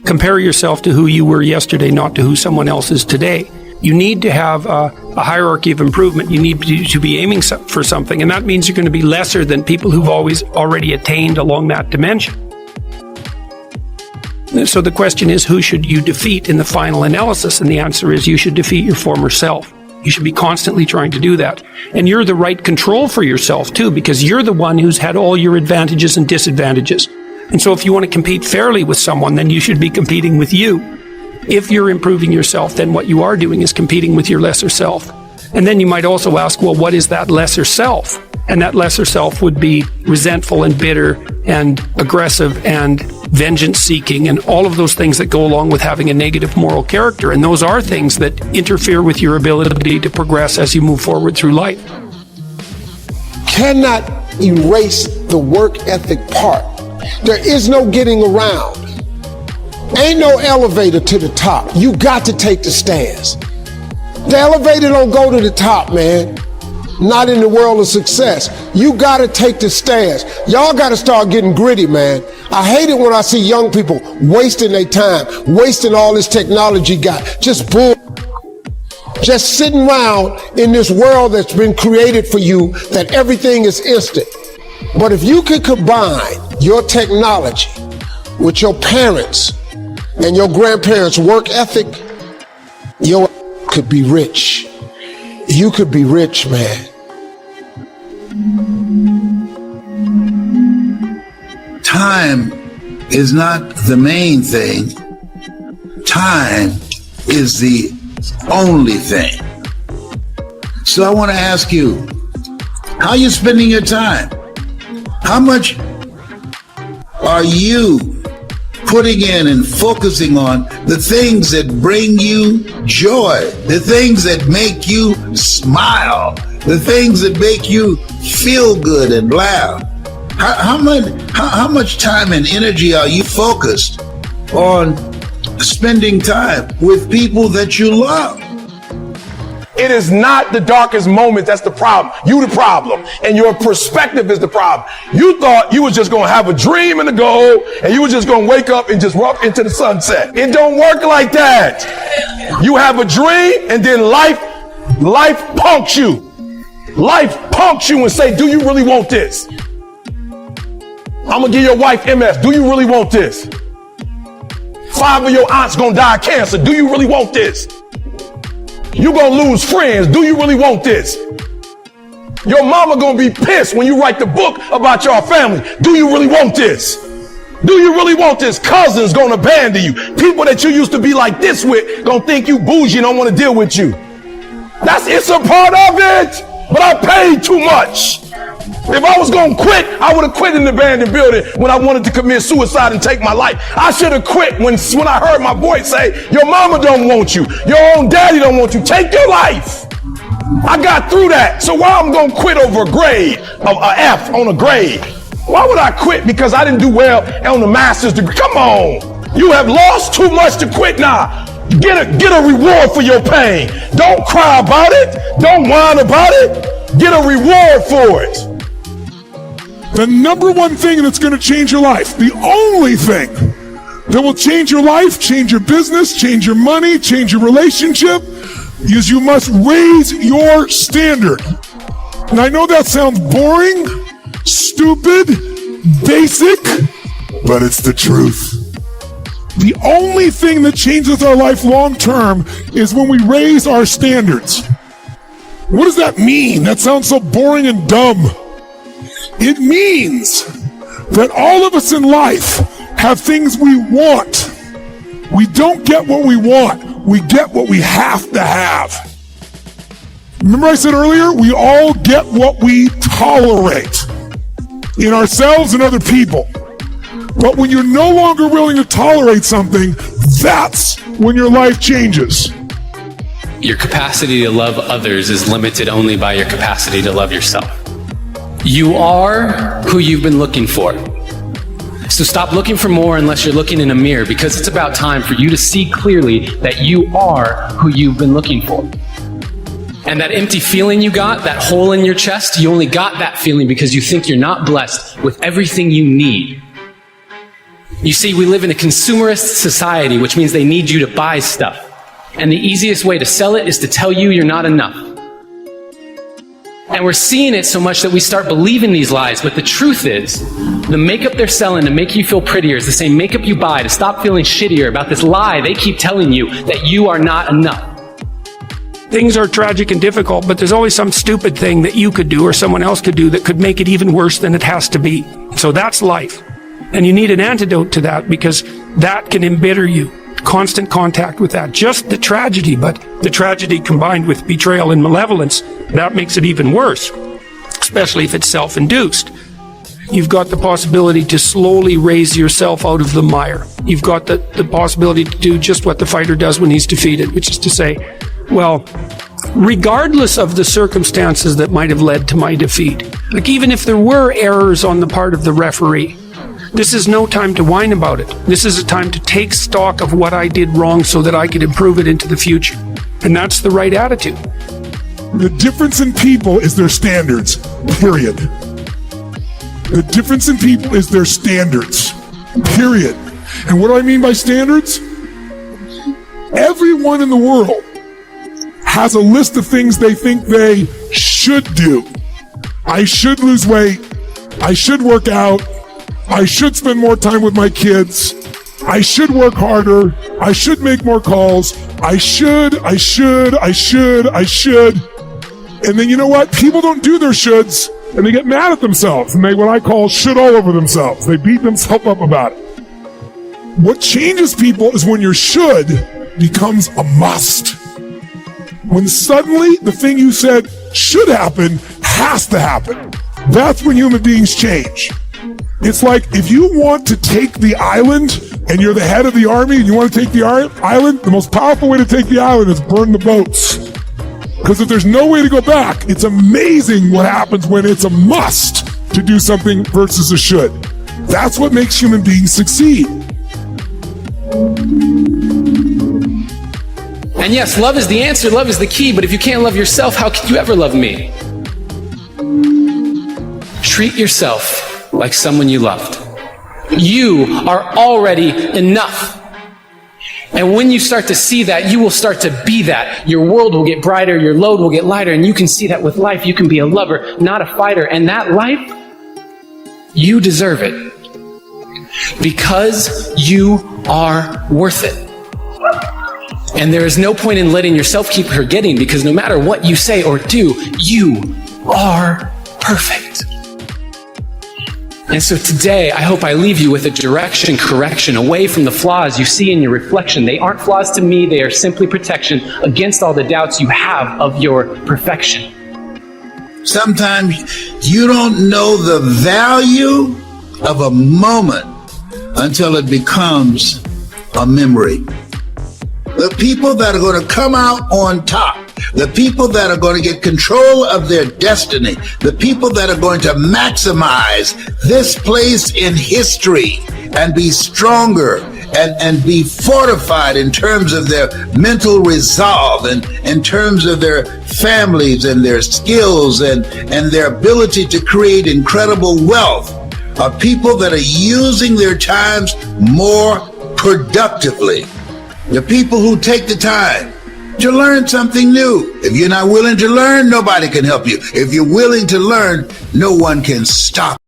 Compare yourself to who you were yesterday, not to who someone else is today. You need to have a hierarchy of improvement. You need to be aiming for something, and that means you're going to be lesser than people who've already attained along that dimension. So the question is, who should you defeat in the final analysis? And the answer is, you should defeat your former self. You should be constantly trying to do that. And you're the right control for yourself too, because you're the one who's had all your advantages and disadvantages. And so if you want to compete fairly with someone, then you should be competing with you. If you're improving yourself, then what you are doing is competing with your lesser self. And then you might also ask, well, what is that lesser self? And that lesser self would be resentful and bitter and aggressive and vengeance-seeking and all of those things that go along with having a negative moral character. And those are things that interfere with your ability to progress as you move forward through life. Cannot erase the work ethic part. There is no getting around. Ain't no elevator to the top. You got to take the stairs. The elevator don't go to the top, man. Not in the world of success. You gotta take the stairs. Y'all gotta start getting gritty, man. I hate it when I see young people wasting their time, wasting all this technology got, just sitting around in this world that's been created for you, that everything is instant. But if you could combine your technology with your parents and your grandparents' work ethic, you could be rich. You could be rich, man. Time is not the main thing. Time is the only thing. So I want to ask you, how are you spending your time? How much are you putting in and focusing on the things that bring you joy, the things that make you smile, the things that make you feel good and laugh? How much time and energy are you focused on spending time with people that you love? It is not the darkest moment that's the problem. You the problem. And your perspective is the problem. You thought you was just going to have a dream and a goal, and you were just going to wake up and just walk into the sunset. It don't work like that. You have a dream, and then life punks you. Life punks you and say, do you really want this? I'm going to give your wife MS. Do you really want this? 5 of your aunts going to die of cancer. Do you really want this? You're going to lose friends. Do you really want this? Your mama going to be pissed when you write the book about your family. Do you really want this? Do you really want this? Cousins going to abandon you. People that you used to be like this with going to think you bougie and don't want to deal with you. It's a part of it. But I paid too much. If I was going to quit, I would have quit in the abandoned building when I wanted to commit suicide and take my life. I should have quit when I heard my voice say, your mama don't want you. Your own daddy don't want you. Take your life. I got through that. So why I'm going to quit over a grade, an F on a grade? Why would I quit because I didn't do well on the master's degree? Come on. You have lost too much to quit now. Get a reward for your pain. Don't cry about it. Don't whine about it. Get a reward for it. The number one thing that's going to change your life, the only thing that will change your life, change your business, change your money, change your relationship, is you must raise your standard. And I know that sounds boring, stupid, basic, but it's the truth. The only thing that changes our life long term is when we raise our standards. What does that mean? That sounds so boring and dumb. It means that all of us in life have things we want. We don't get what we want. We get what we have to have. Remember I said earlier, we all get what we tolerate in ourselves and other people. But when you're no longer willing to tolerate something, that's when your life changes. Your capacity to love others is limited only by your capacity to love yourself. You are who you've been looking for. So stop looking for more unless you're looking in a mirror, because it's about time for you to see clearly that you are who you've been looking for. And that empty feeling you got, that hole in your chest, you only got that feeling because you think you're not blessed with everything you need. You see, we live in a consumerist society, which means they need you to buy stuff. And the easiest way to sell it is to tell you you're not enough. And we're seeing it so much that we start believing these lies. But the truth is, the makeup they're selling to make you feel prettier is the same makeup you buy to stop feeling shittier about this lie they keep telling you that you are not enough. Things are tragic and difficult, but there's always some stupid thing that you could do or someone else could do that could make it even worse than it has to be. So that's life. And you need an antidote to that, because that can embitter you. Constant contact with that. Just the tragedy, but the tragedy combined with betrayal and malevolence, that makes it even worse, especially if it's self-induced. You've got the possibility to slowly raise yourself out of the mire. You've got the possibility to do just what the fighter does when he's defeated, which is to say, well, regardless of the circumstances that might have led to my defeat, like even if there were errors on the part of the referee, this is no time to whine about it. This is a time to take stock of what I did wrong so that I could improve it into the future. And that's the right attitude. The difference in people is their standards, period. The difference in people is their standards, period. And what do I mean by standards? Everyone in the world has a list of things they think they should do. I should lose weight. I should work out. I should spend more time with my kids. I should work harder. I should make more calls. I should. And then you know what? People don't do their shoulds, and they get mad at themselves, and they, what I call, should all over themselves. They beat themselves up about it. What changes people is when your should becomes a must. When suddenly the thing you said should happen has to happen. That's when human beings change. It's like if you want to take the island and you're the head of the army and you want to take the island, the most powerful way to take the island is burn the boats. Because if there's no way to go back, it's amazing what happens when it's a must to do something versus a should. That's what makes human beings succeed. And yes, love is the answer, love is the key, but if you can't love yourself, how could you ever love me? Treat yourself like someone you loved. You are already enough. And when you start to see that, you will start to be that. Your world will get brighter, your load will get lighter, and you can see that with life. You can be a lover, not a fighter. And that life, you deserve it. Because you are worth it. And there is no point in letting yourself keep forgetting, because no matter what you say or do, you are perfect. And so today, I hope I leave you with a correction away from the flaws you see in your reflection. They aren't flaws to me, they are simply protection against all the doubts you have of your perfection. Sometimes you don't know the value of a moment until it becomes a memory. The people that are going to come out on top, the people that are going to get control of their destiny, the people that are going to maximize this place in history and be stronger and be fortified in terms of their mental resolve and in terms of their families and their skills and their ability to create incredible wealth, are people that are using their times more productively. The people who take the time to learn something new. If you're not willing to learn, nobody can help you. If you're willing to learn, no one can stop